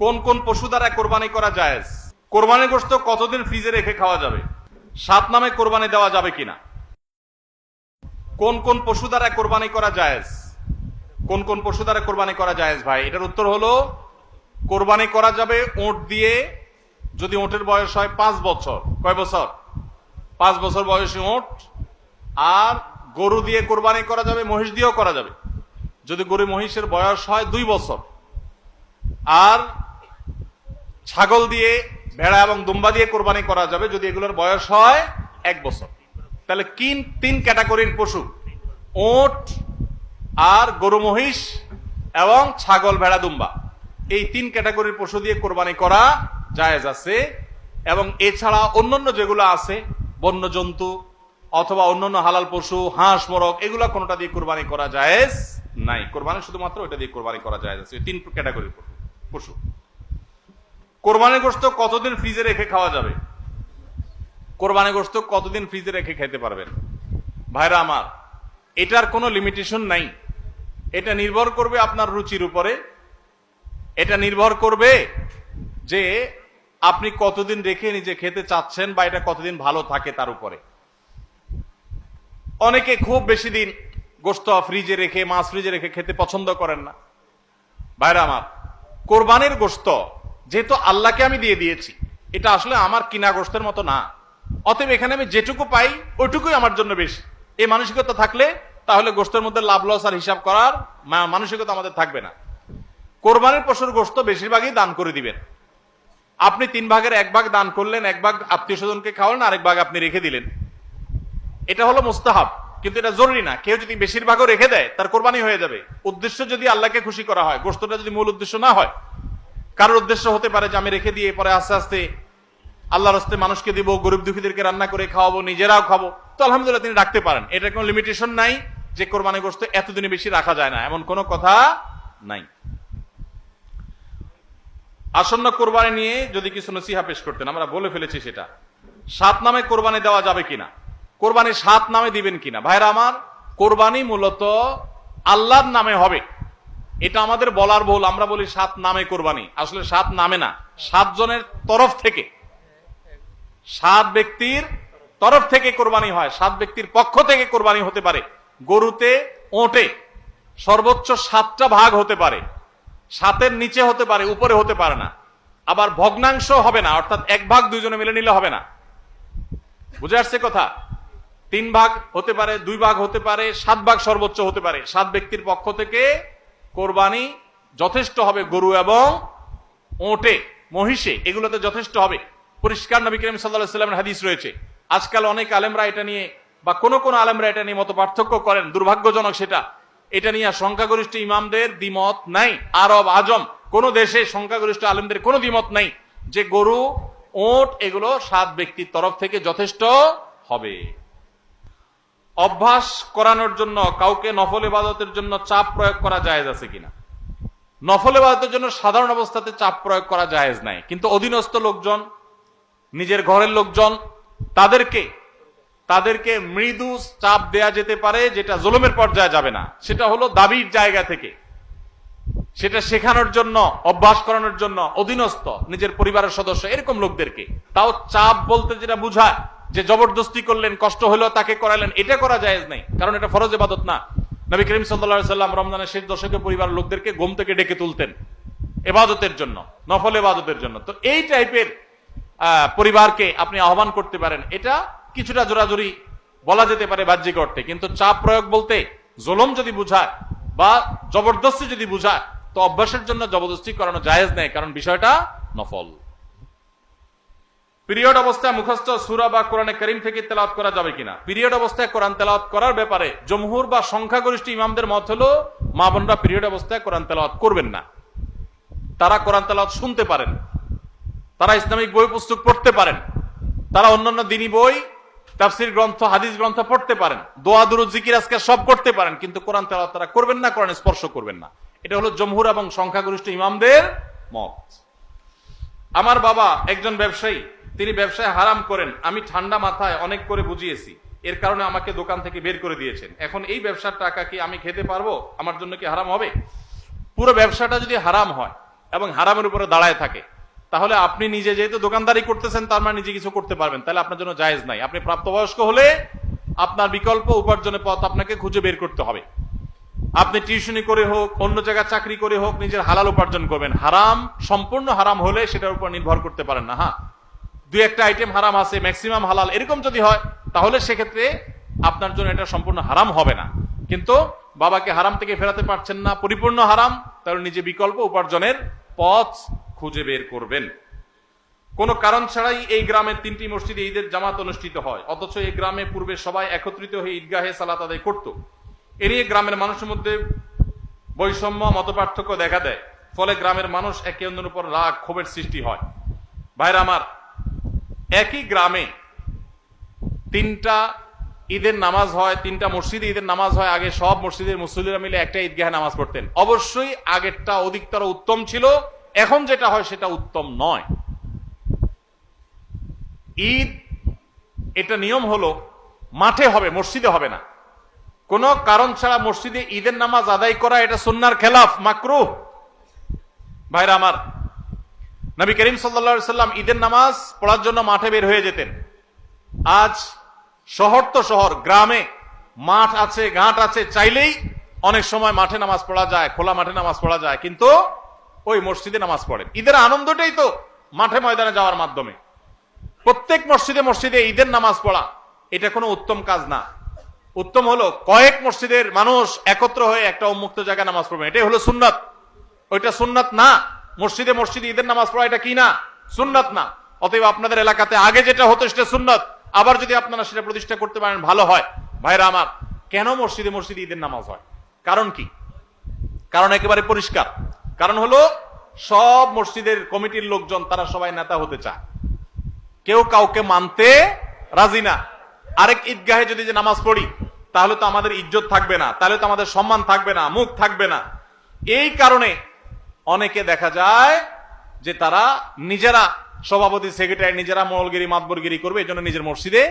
কোন কোন পশু দ্বারা কোরবানি করা জায়েজ? কোরবানির গোশত কতদিন ফ্রিজে রেখে খাওয়া যাবে? 7 নামে কোরবানি দেওয়া যাবে কিনা? কোন কোন পশু দ্বারা কোরবানি করা জায়েজ? কোন কোন পশু দ্বারা কোরবানি করা জায়েজ ভাই? এটার উত্তর হলো, কোরবানি করা যাবে ওঁট দিয়ে, যদি ওঁটের বয়স হয় 5 বছর। কয় বছর? 5 বছর বয়সী ওঁট। আর গরু দিয়ে কোরবানি করা যাবে, মহিষ দিয়েও করা যাবে, যদি গরু মহিষের বয়স হয় 2 বছর। আর ছাগল দিয়ে, ভেড়া এবং দুম্বা দিয়ে কোরবানি করা যাবে যদি এগুলোর বয়স হয় 1 বছর। তাহলে 3 ক্যাটাগরির পশু, ওট আর গরু মহিষ এবং ছাগল ভেড়া দুম্বা, এই 3 ক্যাটাগরির পশু দিয়ে কোরবানি করা জায়েজ আছে। এবং এছাড়া অন্যান্য যেগুলো আছে, বন্য জন্তু অথবা অন্যান্য হালাল পশু, হাঁস মোরগ, এগুলা কোনোটা দিয়ে কোরবানি করা জায়েজ নাই। কোরবানি শুধুমাত্র ওইটা দিয়ে কোরবানি করা জায়েজ আছে, 3 ক্যাটাগরির পশু। কোরবানির গোশত কতদিন ফ্রিজে রেখে খাওয়া যাবে? কোরবানির গোশত কতদিন ফ্রিজে রেখে খেতে পারবেন? ভাইরা আমার, এটার কোনো লিমিটেশন নাই। এটা নির্ভর করবে আপনার রুচির উপরে। এটা নির্ভর করবে যে আপনি কতদিন রেখে নিজে খেতে চাচ্ছেন, বা এটা কতদিন ভালো থাকে তার উপরে। অনেকে খুব বেশি দিন গোশত ফ্রিজে রেখে, মাছ ফ্রিজে রেখে খেতে পছন্দ করেন না। ভাইরা আমার, কোরবানির গোশত যেহেতু আল্লাহকে আমি দিয়ে দিয়েছি, এটা আসলে আমার কিনা গোশতের মতো না। অতএব এখানে আমি যেটুকু পাই ওইটুকুই আমার জন্য বেশি, এই মানসিকতা থাকলে তাহলে গোশতের মধ্যে লাভ লস আর হিসাব করার মানসিকতা আমাদের থাকবে না। কোরবানির পশুর গোশত বেশিরভাগই দান করে দিবেন। আপনি 3 ভাগের 1 ভাগ দান করলেন, 1 ভাগ আত্মীয় স্বজনকে খাওয়ালেন, আরেক ভাগ আপনি রেখে দিলেন। এটা হলো মুস্তাহাব, কিন্তু এটা জরুরি না। কেউ যদি বেশিরভাগও রেখে দেয় তার কোরবানি হয়ে যাবে। উদ্দেশ্য যদি আল্লাহকে খুশি করা হয়, গোশতটা যদি মূল উদ্দেশ্য না হয়। কারোর উদ্দেশ্য হতে পারে যে আমি রেখে দিয়ে পরে আস্তে আস্তে আল্লাহর রাস্তে মানুষকে দিব, গরিব দুঃখীদেরকে রান্না করে খাওয়াবো, নিজেরাও খাবো, তো আলহামদুলিল্লাহ তিনি রাখতে পারেন। এটার কোনো লিমিটেশন নাই যে কোরবানি গোশত এতদিনে বেশি রাখা যায় না, এমন কোনো কথা নাই। আসন্ন কোরবানি নিয়ে যদি কিছু নসিহা পেশ করতেন, আমরা বলে ফেলেছি সেটা। 7 নামে কোরবানি দেওয়া যাবে কিনা? কোরবানি 7 নামে দিবেন কিনা? ভাইরা আমার, কোরবানি মূলত আল্লাহর নামে হবে, এটা আমাদের বলার ভুল। আমরা বলি 7 নামে কোরবানি, আসলে 7 নামে না, 7 জনের তরফ থেকে, 7 ব্যক্তির তরফ থেকে কোরবানি হয়। 7 ব্যক্তির পক্ষ থেকে কোরবানি হতে পারে। গরুতে, ওটে সর্বোচ্চ 7টা ভাগ হতে পারে, 7-এর নিচে হতে পারে, উপরে হতে পারে না। আবার ভগ্নাংশ হবে না, অর্থাৎ 1 ভাগ 2 জনে মিলে নিলে হবে না। বুঝে আসছে কথা? 3 ভাগ হতে পারে, 2 ভাগ হতে পারে, 7 ভাগ সর্বোচ্চ হতে পারে। 7 ব্যক্তির পক্ষ থেকে কোরবানি যথেষ্ট হবে। গরু এবং ওটে, মহিষে, এগুলোতে যথেষ্ট হবে। পরিষ্কার নবী করিম সাল্লাল্লাহু আলাইহি ওয়াসাল্লামের হাদিস রয়েছে। আজকাল অনেক আলেমরা এটা নিয়ে, বা কোন কোন আলেমরা এটা নিয়ে মত পার্থক্য করেন, দুর্ভাগ্যজনক সেটা। এটা নিয়ে সংখ্যাগরিষ্ঠ ইমামদের দ্বিমত নাই। আরব আজম কোন দেশে সংখ্যাগরিষ্ঠ আলেমদের কোনো দ্বিমত নাই যে গরু, ওট এগুলো 7 ব্যক্তির তরফ থেকে যথেষ্ট হবে। অভ্যাস করানোর জন্য কাউকে নফল ইবাদতের জন্য চাপ প্রয়োগ করা জায়েজ আছে কিনা? নফল ইবাদতের জন্য সাধারণ অবস্থাতে চাপ প্রয়োগ করা জায়েজ নাই, কিন্তু অধীনস্থ লোকজন, নিজের ঘরের লোকজন, তাদেরকে মৃদু চাপ দেয়া যেতে পারে, যেটা জুলুমের পর্যায়ে যাবে না। সেটা হলো দাবির জায়গা থেকে, সেটা শেখানোর জন্য, অভ্যাস করানোর জন্য অধীনস্থ নিজের পরিবারের সদস্য এরকম লোকদেরকে। তাও চাপ বলতে যেটা বুঝায় যে জবরদস্তি করলেন, কষ্ট হলো তাকে করালেন, এটা করা জায়েজ নাই, কারণ এটা ফরজ ইবাদত না। নবী করিম সাল্লাল্লাহু আলাইহি ওয়াসাল্লাম রমজানের শেষ দশকে পরিবারের লোকদেরকে ঘুম থেকে ডেকে তুলতেন ইবাদতের জন্য, নফল ইবাদতের জন্য। তো এই টাইপের পরিবারকে আপনি আহ্বান করতে পারেন, এটা কিছুটা জোরাজুরি বলা যেতে পারে বাহ্যিক অর্থে। কিন্তু চাপ প্রয়োগ বলতে জুলুম যদি বুঝায় বা জবরদস্তি যদি বুঝায়, তো অভ্যাসের জন্য জবরদস্তি করানো জায়েজ নেই, কারণ বিষয়টা নফল। পিরিয়ড অবস্থায় মুখস্থ সূরা বা কোরআনে কারীম থেকে তেলাওয়াত করা যাবে কিনা? পিরিয়ড অবস্থায় কোরআন তেলাওয়াত করার ব্যাপারে জমহুর বা সংখ্যাগরিষ্ঠ ইমামদের মত হলো, মা বোনরা পিরিয়ড অবস্থায় কোরআন তেলাওয়াত করবেন না। তারা কোরআন তেলাওয়াত শুনতে পারেন, তারা ইসলামিক বই পুস্তক পড়তে পারেন, তারা অন্যান্য দ্বীনি বই, তাফসীর গ্রন্থ, হাদিস গ্রন্থ পড়তে পারেন, দোয়া দুরূদ জিকির আজকার সব করতে পারেন, কিন্তু কোরআন তেলাওয়াত তারা করবেন না, কোরআন স্পর্শ করবেন না। এটা হলো জমহুর এবং সংখ্যাগরিষ্ঠ ইমামদের মত। আমার বাবা একজন ব্যবসায়ী, তিনি ব্যবসায় হারাম করেন। আমি ঠান্ডা মাথায় অনেক করে বুঝিয়েছি, এর কারণে আমাকে দোকান থেকে বের করে দিয়েছেন। এখন এই ব্যবসার টাকা কি আমি খেতে পারবো? আমার জন্য কি হারাম হবে? পুরো ব্যবসাটা যদি হারাম হয়, এবং হারামের উপরে দাঁড়ায় থাকে, তাহলে আপনি নিজে যেহেতু দোকানদারি করতেছেন তার মানে নিজে কিছু করতে পারবেন, তাহলে আপনার জন্য জায়েজ নাই। আপনি প্রাপ্তবয়স্ক হলে আপনার বিকল্প উপার্জনের পথ আপনাকে খুঁজে বের করতে হবে। আপনি টিউশনি করে হোক, অন্য জায়গায় চাকরি করে হোক, নিজের হালাল উপার্জন করবেন। হারাম সম্পূর্ণ হারাম হলে সেটার উপর নির্ভর করতে পারেন না। হ্যাঁ, দুই একটা আইটেম হারাম আছে, ম্যাক্সিমাম হালাল, এরকম যদি হয় তাহলে সেক্ষেত্রে আপনার জন্য এটা সম্পূর্ণ হারাম হবে না। কিন্তু বাবাকে হারাম থেকে ফেরাতে পারছেন না, পরিপূর্ণ হারাম, তাহলে নিজে বিকল্প উপার্জনের পথ খুঁজে বের করবেন। কোনো কারণ ছাড়াই এই গ্রামের 3টি মসজিদে ঈদের জামাত অনুষ্ঠিত হয়, অথচ এই গ্রামে পূর্বে সবাই একত্রিত হয়ে ঈদগাহে সালাত আদায় করত। এ নিয়ে গ্রামের মানুষের মধ্যে বৈষম্য, মতপার্থক্য দেখা দেয়। ফলে গ্রামের মানুষ একে অন্যের উপর রাগ, ক্ষোভের সৃষ্টি হয়। ভাইরা আমার, একই গ্রামে 3টা ঈদের নামাজ হয়, 3টা মসজিদে ঈদের নামাজ হয়। আগে সব মসজিদের মুসল্লিরা মিলে একটা ঈদগাহে নামাজ পড়তেন। অবশ্যই আগেরটা অধিকতর উত্তম ছিল, এখন যেটা হয় সেটা উত্তম নয়। ঈদ এটা নিয়ম হলো মাঠে হবে, মসজিদে হবে না। কোন কারণ ছাড়া মসজিদে ঈদের নামাজ আদায় করা এটা সুন্নাহর খেলাফ, মাকরুহ। ভাইরা আমার, নবী করিম সাল্লাল্লাহু আলাইহি সাল্লাম ঈদের নামাজ পড়ার জন্য মাঠে বের হয়ে যেতেন। আজ শহর তো শহর, গ্রামে মাঠ আছে, ঘাট আছে, চাইলেই অনেক সময় মাঠে নামাজ পড়া যায়, খোলা মাঠে নামাজ পড়া যায়, কিন্তু ওই মসজিদে নামাজ পড়েন। ঈদের আনন্দটাই তো মাঠে ময়দানে যাওয়ার মাধ্যমে। প্রত্যেক মসজিদে মসজিদে ঈদের নামাজ পড়া এটা কোনো উত্তম কাজ না। উত্তম হলো কয়েক মসজিদের মানুষ একত্র হয়ে একটা উন্মুক্ত জায়গায় নামাজ পড়বেন, এটাই হলো সুন্নাত। ওইটা সুন্নাত না। মসজিদে মসজিদে ঈদের নামাজ পড়া এটা কি না? সুন্নাত না। অতএব আপনাদের এলাকাতে আগে যেটা হতো সেটা সুন্নাত, আবার যদি আপনারা সেটা প্রতিষ্ঠা করতে পারেন ভালো হয়। ভাইরা আমার, কেন মসজিদে মসজিদে ঈদের নামাজ হয়? কারণ কি? কারণ একেবারে পরিষ্কার। কারণ হলো সব মসজিদের কমিটির লোকজন তারা সবাই নেতা হতে চায়, কেউ কাউকে মানতে রাজি না। আরেক ঈদগাহে যদি যে নামাজ পড়ি তাহলে তো আমাদের ইজ্জত থাকবে না, তাহলে তো আমাদের সম্মান থাকবে না, মুখ থাকবে না। এই কারণে অনেকে দেখা যায় যে তারা নিজেরা সভাপতি, সেক্রেটারি, নিজেরা মোড়লগিরি, মাতবরগিরি করবে, এই জন্য নিজের মসজিদে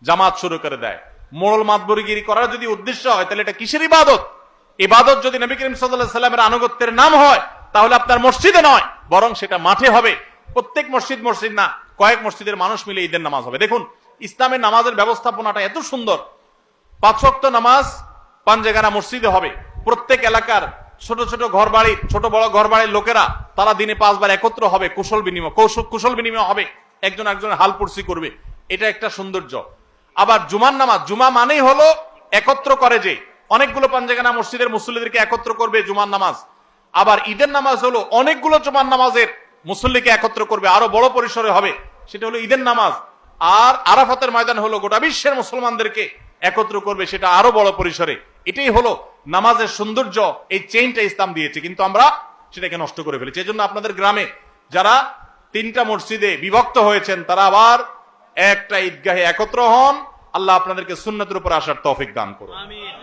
জামাত শুরু করে দেয়। মোড়ল মাতবরগিরি করার যদি উদ্দেশ্য হয় তাহলে এটা কিসের ইবাদত? ইবাদত যদি নবী করিম সাল্লাল্লাহু আলাইহি সাল্লামের আনুগত্যের নাম হয় তাহলে আপনার মসজিদে নয়, বরং সেটা মাঠে হবে। প্রত্যেক মসজিদ না, কয়েক মসজিদের মানুষ মিলে ঈদের নামাজ হবে। দেখুন, ইসলামের নামাজের ব্যবস্থাপনাটা এত সুন্দর। 5 ওয়াক্ত নামাজ পাঞ্জেগানা মসজিদে হবে। প্রত্যেক এলাকার ছোট ছোট ঘর বাড়ির, ছোট বড় ঘর বাড়ির লোকেরা তারা দিনে 5 বার একত্র হবে, কুশল বিনিময় হবে, একজন একজনের হালপুরসি করবে। এটা একটা সৌন্দর্য। আবার জুমার নামাজ, জুমা মানেই হলো একত্র করে, যে অনেকগুলো পাঞ্জেগানা মসজিদের মুসল্লিদেরকে একত্র করবে জুমার নামাজ। আবার ঈদের নামাজ হলো অনেকগুলো জুমার নামাজের মুসল্লিকে একত্র করবে, আরো বড় পরিসরে হবে, সেটা হলো ঈদের নামাজ। আর আরাফাতের ময়দান হলো গোটা বিশ্বের মুসলমানদেরকে একত্র করবে, সেটা আরো বড় পরিসরে। এটাই হলো নামাজের সৌন্দর্য। এই চেইনটা ইসলাম দিয়েছে, কিন্তু আমরা সেটাকে নষ্ট করে ফেলেছি। এই জন্য আপনাদের গ্রামে যারা 3টা মসজিদে বিভক্ত হয়েছেন তারা আবার একটা ঈদগাহে একত্র হন। আল্লাহ আপনাদেরকে সুন্নাতের উপর আসার তৌফিক দান করুন। আমিন।